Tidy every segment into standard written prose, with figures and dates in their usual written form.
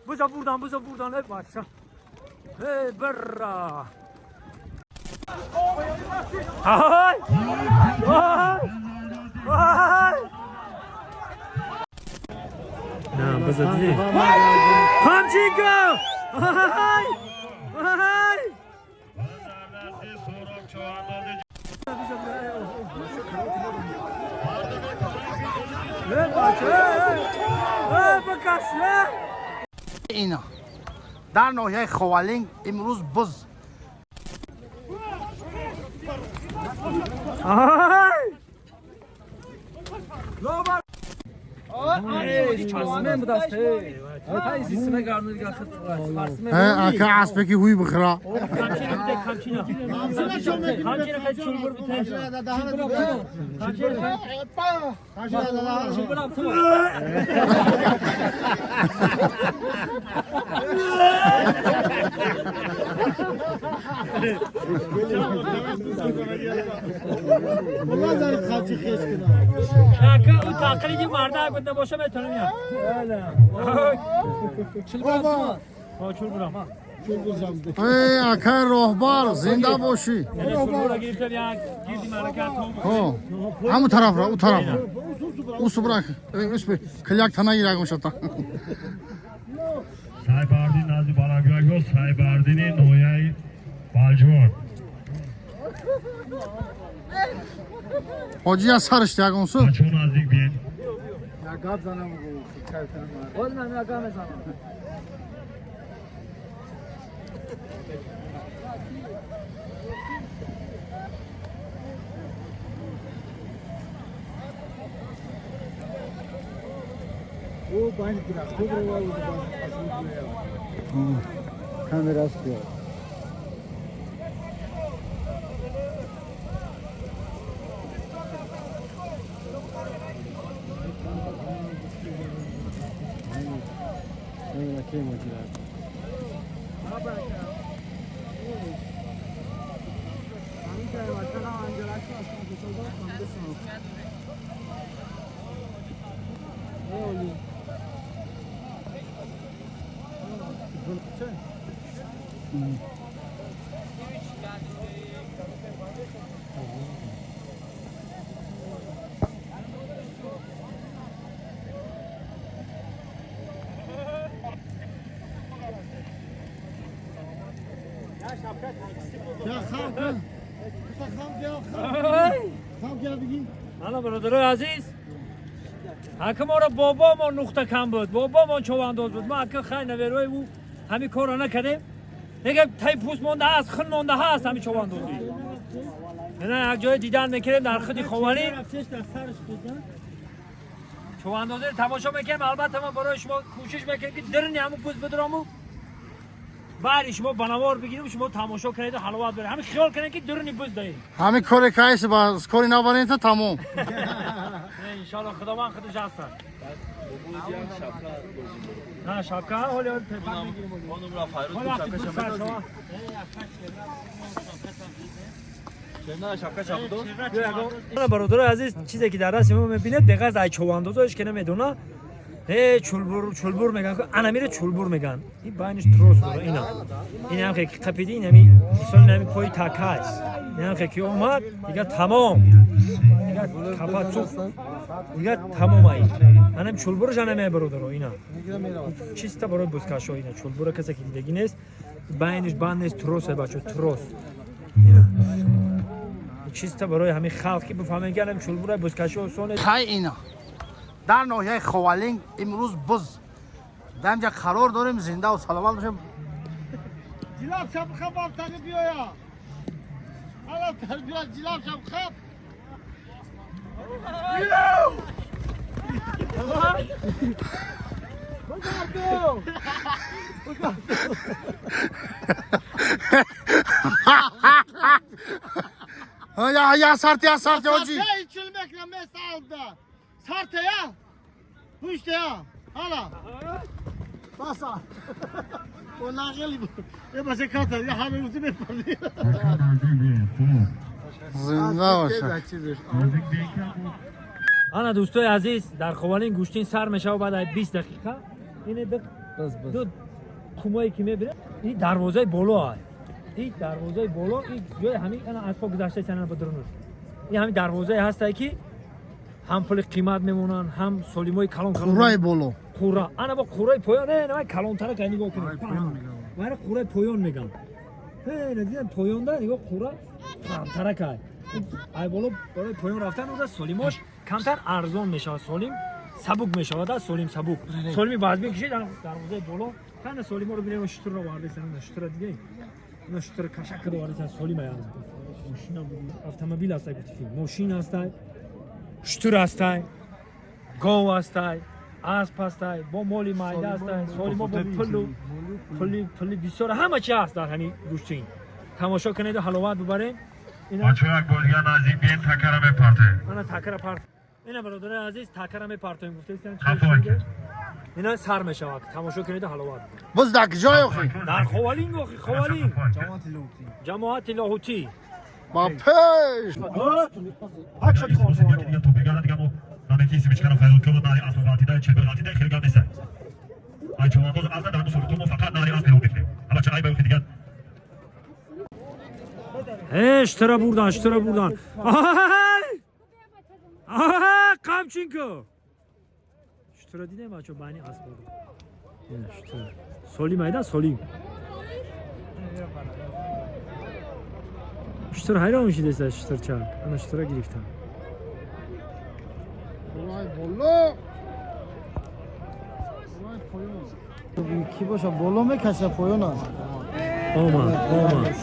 بذار بردن ای بچه ای برا های نه بذار دیدی همچینگا های اینا در ناحیه خوالینگ امروز بز اکا اسبکی هوی بخرا تقریبی مرده گفته باشه میتونم یا ای اکا راهبر زنده باشی همون طرف را او طرف را او سبرک اسم کلیک تنایی را گوشتا Saybardin nazi balagagos Saybardini noyay Baljor. حاجی از سرش دیگه سو Ço nazik bin. kamerası diyor. حالا برادر عزیز حکم ما را بابا ما نقطه کم بود بابا ما چوانداز بود ما حکم خیلی نویروی او همین کار را نکردیم دیگه تای پوست مونده هست خون مونده هست همین چواندازی نه یک جای دیدن میکردیم در خودی خوانی چواندازی تماشا میکنیم البته ما برای شما کوشش میکنیم که درنی همون پوست بدرامو بعد شما بنوار بگیریم شما تماشا کنید و حلوات برید همین خیال کنید که درنی بز دهید همین کاری که هست با کاری نبرین تا تمام انشالله خداوند خودش هست نه شبکه حالی اونم را فایروز تو شبکه شما چه شبکه شما برادر عزیز چیزی که در دست ما میبینه دقیقاً از ای چواندازش که نمیدونه چولبور میگن که انا میره چولبور میگن این باینش تروس رو این هم که قپیدی این همی مثلا نمی پای تاکاس این هم که اومد دیگه تمام دیگه کپاتو دیگه تمام ای منم چولبورش نمی برادر اینا چیستا برای بوسکاشو اینا چولبور کسی که دیگه نیست باینش باندش تروسه بچه تروس اینا چیستا برای همین خلق که بفهمن که هم چولبور بوسکاشو سونه خای اینا در ناحیه خوالینگ امروز بز در اینجا قرار داریم زنده و سلامت باشیم جلاب شب خب تاگه بیایا حالا تربیت جلاب شب خب یا سرت حاجی چل میکنم مثل ده سرت یا پوشت یا حالا باسا و ناقلی بود یه باشه کاتر یه همه روزی بپردی زنده باشه آنا دوستای عزیز در خوالین گوشتین سر میشه و بعد از 20 دقیقه این دو کمایی که میبره این دروازه بالا هست این دروازه بالا این جای همین انا از پا گذشته سنن بدرونش این همین دروازه هست که هم پول قیمت میمونن هم سلیمای کلان قورای بولو قورا انا با قورای پایان نه کلان تر که نگاه کنید من قورای پایان میگم نه دیدن پایان ده نگاه قورا کمتر که ای بالا برای پایان رفتن اون سلیماش کمتر ارزان میشه سلیم سبک میشه و سلیم سبک سلیمی باز میکشید دروازه بالا کنه سلیما رو ببینید شتر رو وارد سن شتر دیگه اینا شتر کشک رو وارد سن سلیم میاد ماشین اتومبیل است گفتیم ماشین است شتر است گاو است اسب است با مولی مایده است سلیما با پلو بسیار همه چی است در همین گوشتین تماشا کنید و حلاوت ببرید اینا بچه یک بازیگر نزدیک بیاین تکره میپرته انا تکر پارت اینا برادر عزیز تکر میپرتیم گفتید خفاک اینا سر میشه وقت تماشا کنید و حلاوت بز دک جای اخی در خوالین اخی خوالین جماعت لاهوتی با پیش Akşam diye topu geldi ama nameti ismi çıkaran Ferhat Kılıç nari asıl vatide çevir vatide kırgan neyse. Ay çoğunluğu azdan da bu soru tomu fakat nari az peru bekle. Ama çay bayı diyen. اشترا بردن آهای قمچینکو اشترا دیدم بچه بانی از بود اشترا سلیم ایدا سلیم اشترا hayran میشید است اشترا چند انا اشترا گرفتم قورای بولو کی باشه بولو میکشه پایون است آمد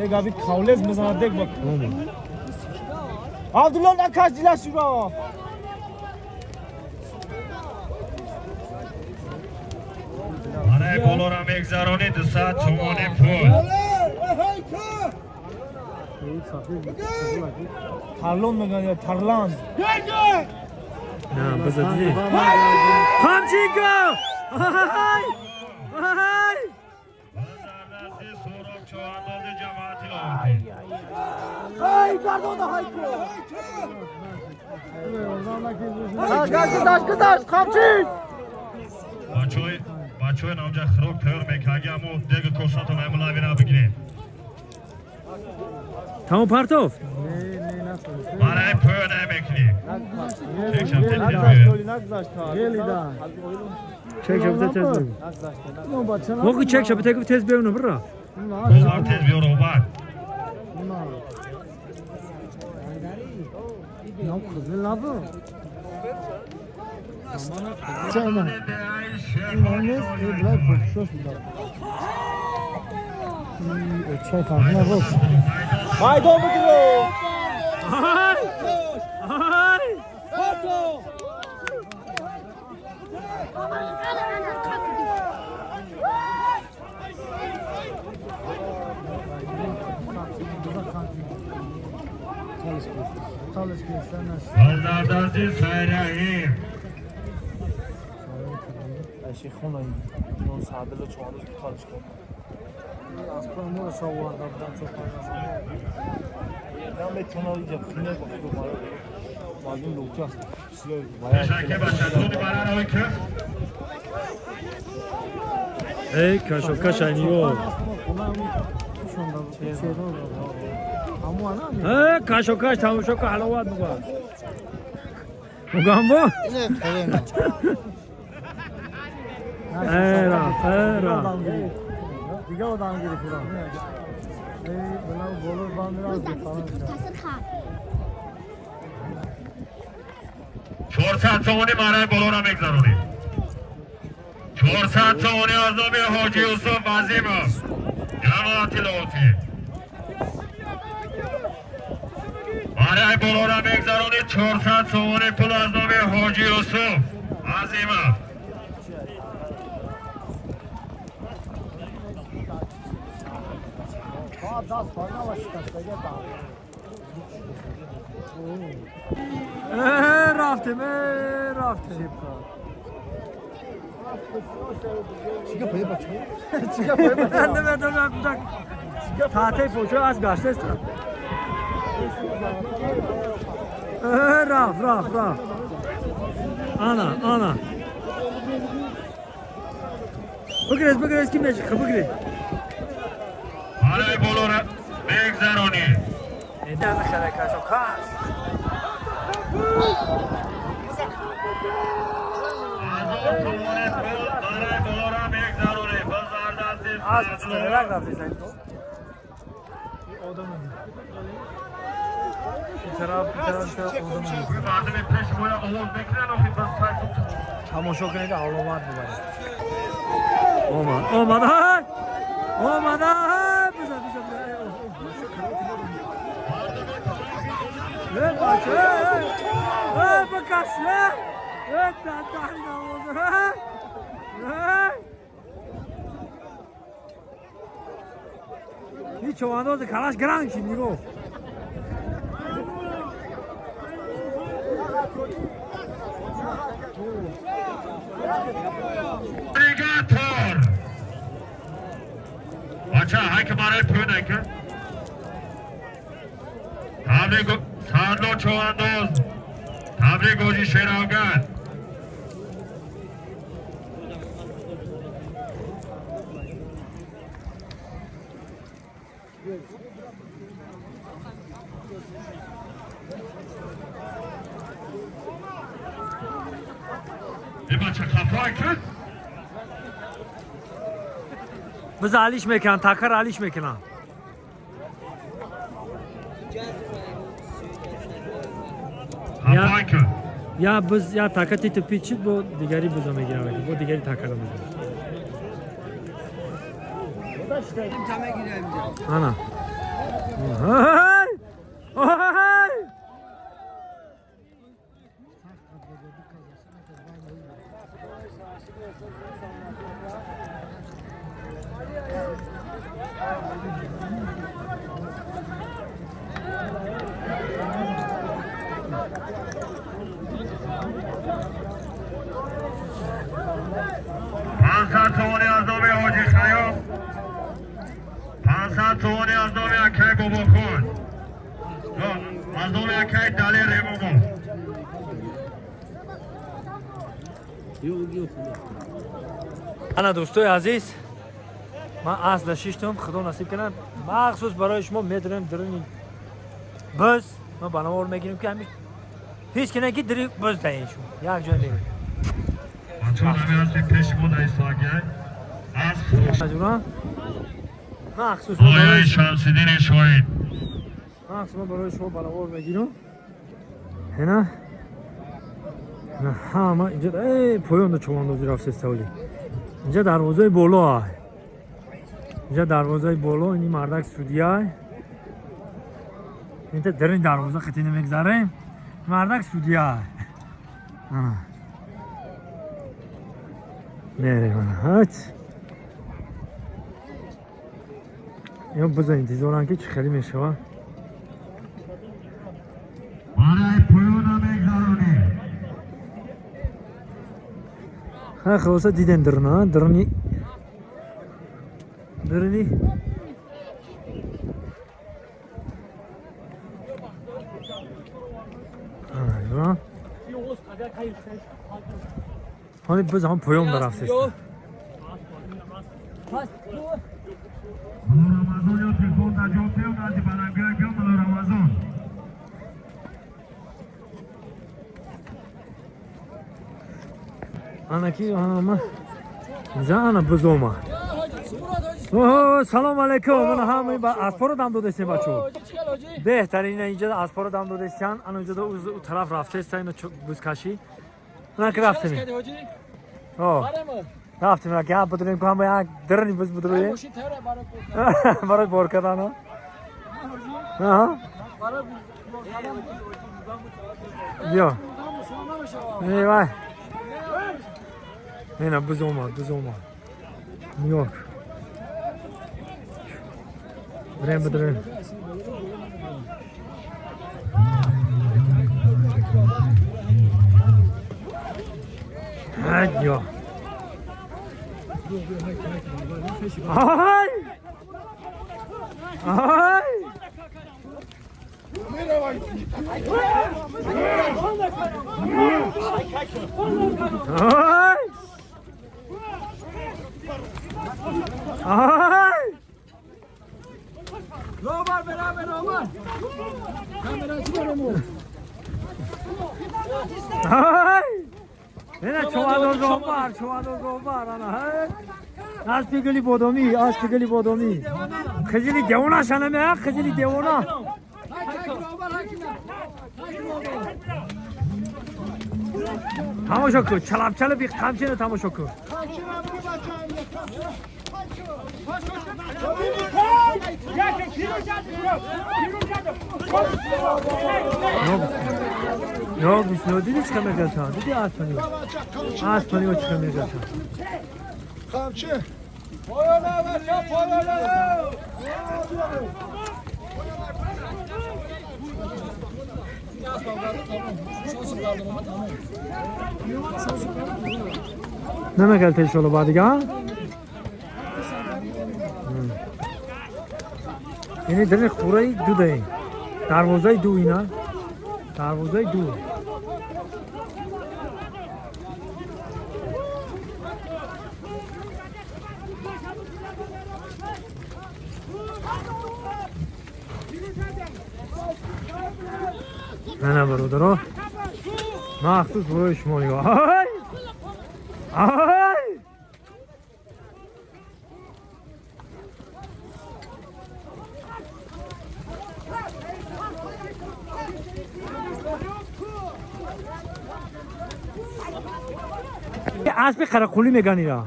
یک abi kavlez میزنه دیگه بک آمد عبدالله نکش دیلش رو Araya bolora megzaroni dusat çomoni pul. ترلون میگن یا ترلان نه بذار دیدی قمچینکو آهای Pazarnası sorum çoğanladı cemaati lavati. Baçoy namca xirok tayyor mekagi amu degi kosato memula bigire. تمام پرتوف Araya pöy ne bekli. Çekşem tedbir. چک شبته تز بگو موقع چک شبته گفت تز بگو برا Bozar tedbir o bak. Haydi bugün آهای آهای Pazarnası sayrayim. şey xonayım. Non sadele çoğanız karış kol. Aspam mı savarda buradan çok fazla. Ben de tonalıyacağım. Kine bakıyorum. Malum lokacağız. Teşekkür başkanım. Bana ne ki? ای کاشو کاشانیو ای کاشو کاش تماشا کن حلاوت بگو مگم با ایرا ایرا دیگه آدم گیری کنم بنا بولو باندرا چهارصد تومانی برای بلورا میگذارونی 400 تومانی آزامی حاجی یوسف وزیمov جماعتی لاوتی برای بلورا میگذارونی 400 تومانی پول آزامی حاجی یوسف وزیمov رفتیم رفتیم چیکار پای بچه بنده بدم کودک تحته پوچو از گشته است رفت آنا بگریز کی میشه بگریز برای بالا را بگذرانی. ایده نخره کشو کاش برای بالا را بگذرانی. از چرک رفتی سعید تو این طرف آدم مردم پیش باید آواز بکنن و خیلی بس تماشا کنید علامت ببرید اومد های بزن بچه بکش دادن نمازه این چوانداز کلاش گرنگ شید نیرو Alligator! अच्छा हाय के मारे प्यून है क्या? हमने को सानो चौंदोस हमने गोजी शेरावगन ये बच्चा खाफा है क्या? biz alish mekan takar alish mekan खाफा है क्या? ya biz ya takati tepichit bu digari biz megiram bu digari takar biz ana hey توانی از نام حاجی خیام 500 توانی از نام اکای بابا کن از نام اکای دلی ریمومو انا دوستای عزیز من از نشیشتم خدا نصیب کنم مخصوص برای شما میدونم درنی بس ما بناور میگیریم که همین هیچ که نگی دری بس دهین شما یک جای دیگه چون همین از پیش بود ایساگه از مجبورم مخصوص آیای شمسیدین شاید مخصوص برای شما بناور میگیرم هنه نه همه اینجا پایان دو چواندازی رفت استولی اینجا دروازه بالا اینجا دروازه بالا اینی مردک سودیه اینجا در این دروازه خطی نمیگذاریم مردک سودیه میره من هات یا بزن انتظارم که چه خیلی میشه برای پایان میگذارونی ها خلاصه دیدن درنه درنی حالی بز هم پایان برفت است رمضان یا تلفون در جا پیام نازی برنگیره پیام ملو رمضان انا کی انا اینجا انا بزوما سلام علیکم من همه با اسپارو دم دادم بچو بهترین اینجا اسپارو دم دادن انا اینجا اون طرف رفته است اینا بوسکاشی من که رفتم رفتیم را که بدونیم که هم یک درنی بز بدرویم برای بار کردن بیا ایوه اینا بزوما نیویورک بریم بدرویم هدیا آی آهای روبر برام روبر کامرا چی برام آهای اینا چوادر زوبار انا های از پیگلی بودمی خجلی دیونا شنمه خجلی دیونا تماشا کن چلب بی خمچه تماشا کن یا بسیار دیدی چه میگه دیدی آسپانی و چه میگه خامچه نمیگه تیشولو بعدیگه یعنی در خورای دو ده دروازه دو اینا دروازه دو نه برادر مخصوص برای شما نگاه آی آی اسب خرقولی میگن اینا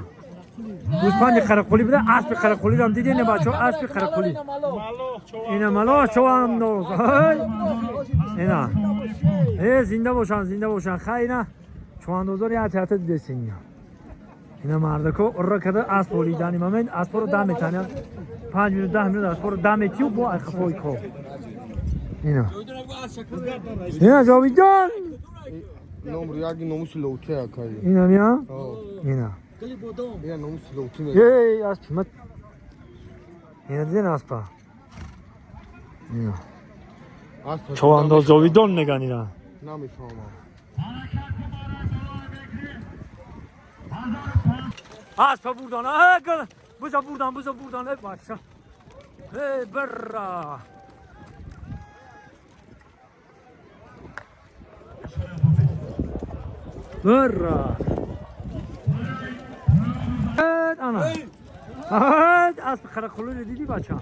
گوسفند خرقولی بده اسب خرقولی رو هم دیدی نه بچه‌ها اسب خرقولی اینا مالو چوندوز اینا زنده باشن خیلی چوندوزار یه حتی دیدین اینا مردکو ار کرده اسب ولیدانی من اسب رو دم میتونن 5 minut 10 minut اسب رو دم میتیو با خفوی کو اینا جاویدان Nomriagi nomus lote akali. اینا میا اینا Ya nomus lote me. ای اسب مت اینا دیدین اسب اینا Aspa. چوانداز جاویدان میگن اینا Namifama. اسب بردان گل بوزا بردان ای باشا ای برا برا انا اسب خرقلو دیدی بچه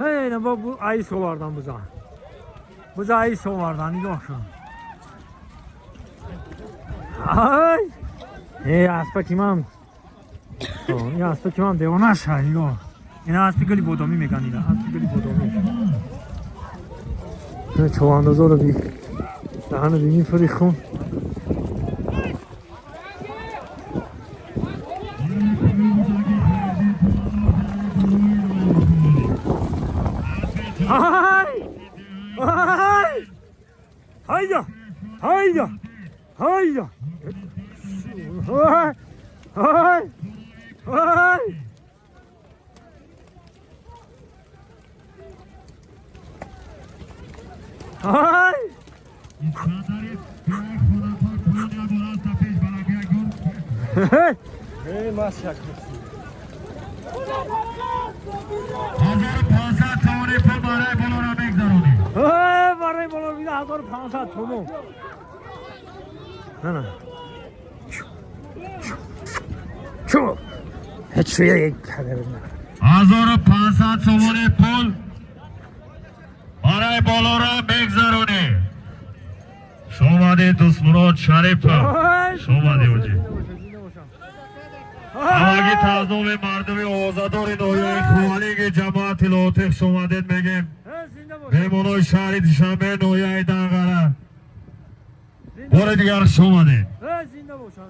هی نه با عیس آوردن بوزا عیس آوردن نگاه کن ای اسب کیمم این اسب کیمم دیوانه شه نگاه اینا اسب گلی بودامی میگن اینا اسب گلی بودامی نه چواندازا رو بی دهن رو بینی فری خون hayda hayda hayda hay hay hay hay Hey maşak. برای بالا میده 1500 تومون نه چو هیچ یک کده بدن 1500 تومان پول برای بالا را بگذارونی شماده دوستمراد شریف شماده بودی هماگی تازنوم مردم آزادار نویای خوالیگ جماعت لوتخ شمادت میگیم میمونوی شهری شنبه نویای دنگره بار دیگر شماده زنده باشن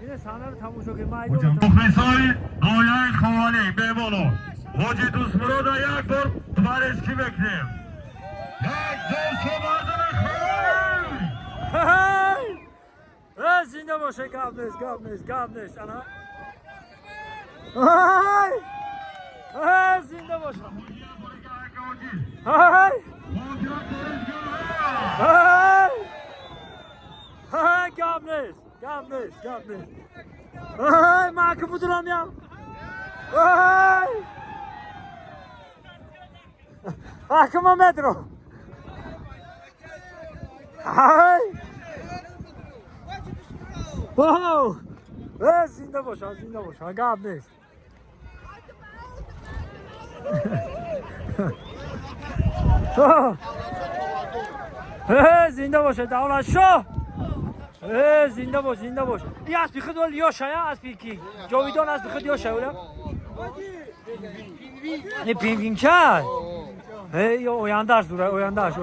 این سانه رو تماشا که مخلصای نویای خوالیگ میمونو حاجی دوستمراد را یک بار دوباره اسکی بکنیم یک دوست مردم خوالیگ زنده باشه گاب نیست انا زنده باشه گاب نیست ما که بودرم یم Akıma metro. Ay. Wow. Zinde boş, zinde boş. Agab neyiz? زنده باشه دولت شاه زنده باش زنده باش این اسبی خود ولی یا شاید اسبی کی جاویدان اسبی خود یا شاید این پینگوین کرد یا اوینداش دوره اوینداش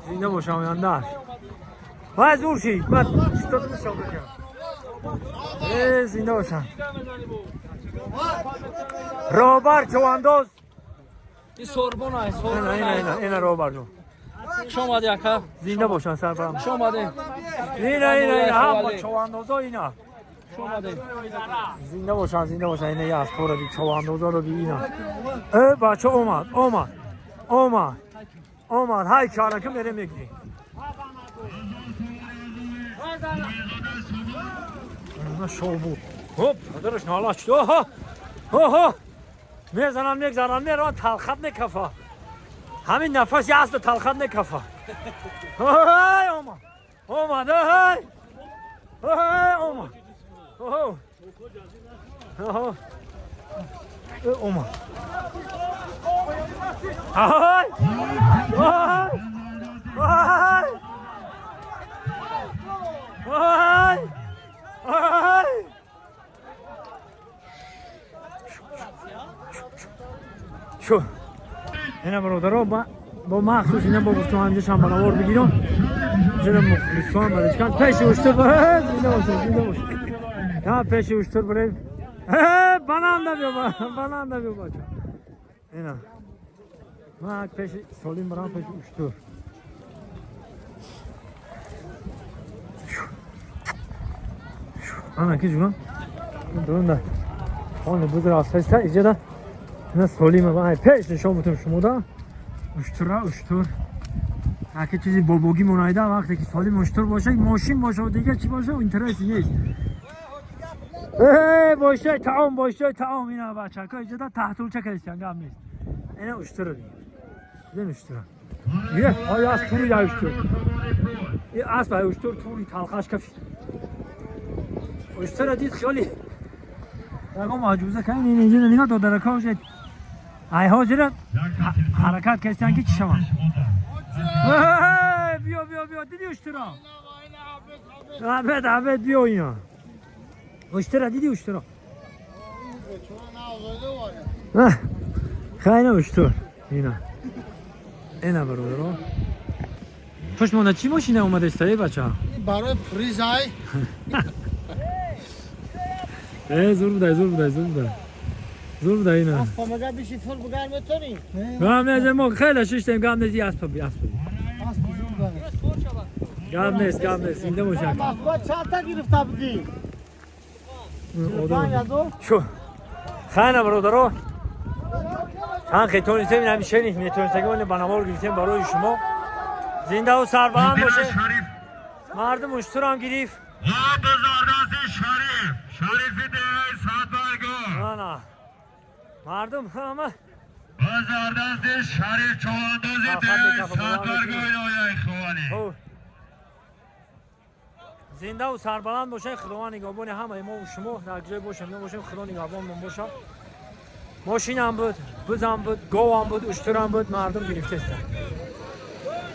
زنده باشه اوینداش و زور شید من استادم شاید بکنم زنده باشم روبر چوانداز این سوربون های سوربون این روبر جو شما دیگه زنده باشن سربرم شما دیگه این هم با چواندازا اینا شما دیگه زنده باشن اینه یه اسپور بی چواندازا رو بی اینا بچه اومد های کارا که میره میگی نه شو بود هوب درش نالا شد ها میگذارن میرن تلخت نکفا همین نفس یه اصل تلخت نکفا های اومد های اومد شو اینا برادرها با مخصوص اینا با گفتم همینجا شنبانوار بگیرم جنب مخلصان برای چکن پیش اوشتر برای زنده باشه یا پیش اوشتر برای بنام دا بیو بچه اینا من پیش سالیم برام پیش اوشتر انا کی جونم درونده خانه بودر آسفسته ایجا دا نه سالیمه با پیش نشان بودم شما دا اشتر اگه چیزی بابوگی منایده وقتی که سالیم اشتر باشه ماشین باشه و دیگه چی باشه اینترسی نیست باشه تعام اینا بچه که اینجا دا تحتول چه کلیسیان گم نیست اینه اشتر دیگه این اشتر یه آیا از توری یا اشتر این اسب اشتر توری تلخش کفی اشتر دید خیالی اگه معجوزه که این اینجا نگاه دو درکاش ای حاضر حرکت کردن که چی شما بیا دیدی اشترا عبد بیا اینا اشترا دیدی اشترا خیلی اشتر اینا برادرها پشت مانده چی ماشینه اومده استایی بچه ها برای پریز های زور بوده اینا مگه بیشی فول بگر میتونی؟ گام نیست ما خیلی ششتیم گام نیست اسب گام نیست اینده باشه با چند تا گرفته بودی؟ شو خیلی برادرها چند خیلی سیم همیشه نیست میتونستگه ولی بنامار گرفتیم برای شما زنده و سربلند باشه مردم اشتر هم گرفت شریفی دیگه ساعت برگو نه مردم همه بازاردست شریف چواندازی دیگه ساعت برگو اینو خوانی زنده و سربلند باشه خدا نگهبان همه ما و شما در جای باشیم نباشیم خدا نگهبانمون باشه ماشین هم بود بز هم بود گاو هم بود اشتر هم بود مردم گرفته است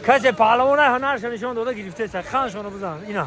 کسی پهلوان هنرش نشان داده گرفته است خانشون رو بزن اینا